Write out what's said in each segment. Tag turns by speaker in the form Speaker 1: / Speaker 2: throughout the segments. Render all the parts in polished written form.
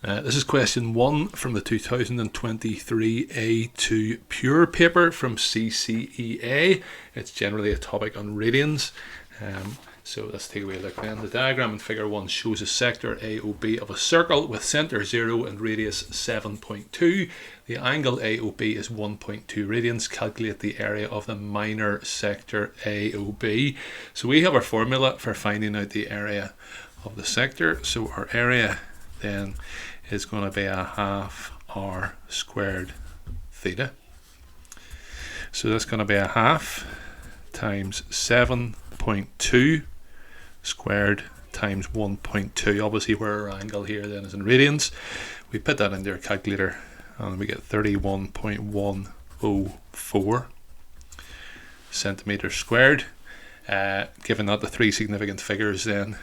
Speaker 1: This is question 1 from the 2023 A2 Pure paper from CCEA. It's generally a topic on radians. So let's take a wee look then. The diagram in figure 1 shows a sector AOB of a circle with centre 0 and radius 7.2. The angle AOB is 1.2 radians. Calculate the area of the minor sector AOB. So we have our formula for finding out the area of the sector. So our area then is going to be a half r squared theta. So that's going to be a half times 7.2 squared times 1.2. Obviously where our angle here then is in radians. We put that into our calculator and we get 31.104 centimeters squared. Given that the three significant figures then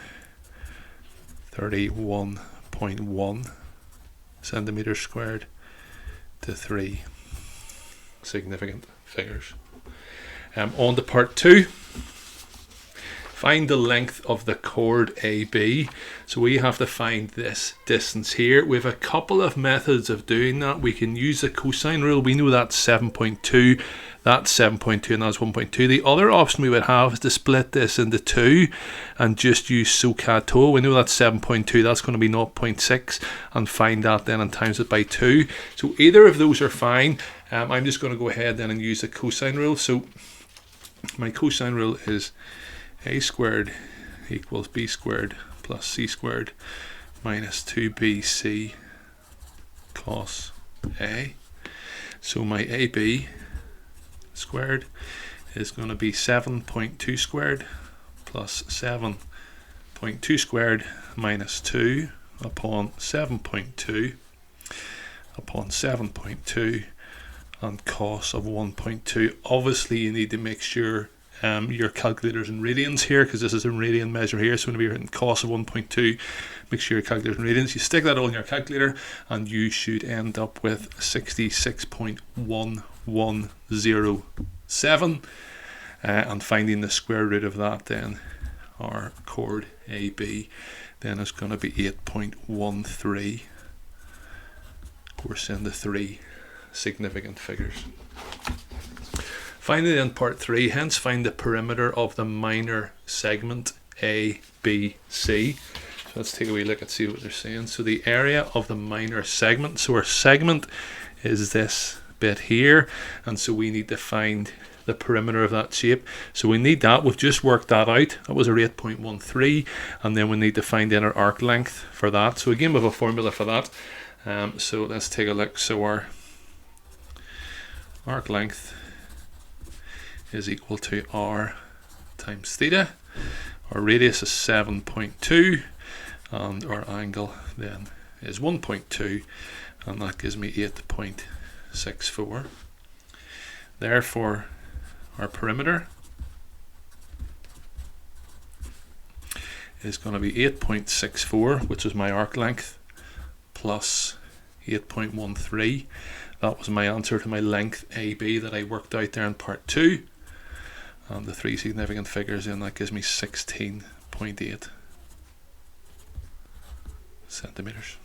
Speaker 1: 31.1 centimeters squared to 3 significant figures. On to part 2. Find the length of the chord AB. So we have to find this distance here. We have a couple of methods of doing that. We can use the cosine rule. We know that's 7.2. That's 7.2 and that's 1.2. The other option we would have is to split this into 2 and just use SOHCAHTOA. We know that's 7.2. That's going to be 0.6 and find that then and times it by 2. So either of those are fine. I'm just going to go ahead then and use the cosine rule. So my cosine rule is a squared equals b squared plus c squared minus 2bc cos a. So my AB squared is going to be 7.2 squared plus 7.2 squared minus 2 upon 7.2 upon 7.2 and cos of 1.2. Obviously you need to make sure your calculator's in radians here, because this is a radian measure here. So whenever you're hitting cos of 1.2, make sure your calculator's in radians. You stick that all in your calculator and you should end up with 66.1107. And finding the square root of that then, our chord AB, then is going to be 8.13. Of course, in the 3 significant figures. Finally, in part 3, hence find the perimeter of the minor segment ABC. So let's take a wee look and see what they're saying. So the area of the minor segment. So our segment is this bit here, and so we need to find the perimeter of that shape. So we need that. We've just worked that out. That was our 8.13, and then we need to find in our arc length for that. So again, we have a formula for that. So let's take a look. So our arc length is equal to r times theta. Our radius is 7.2 and our angle then is 1.2, and that gives me 8.64. Therefore our perimeter is going to be 8.64, which is my arc length, plus 8.13. That was my answer to my length AB that I worked out there in part 2. And the 3 significant figures in that gives me 16.8 centimeters.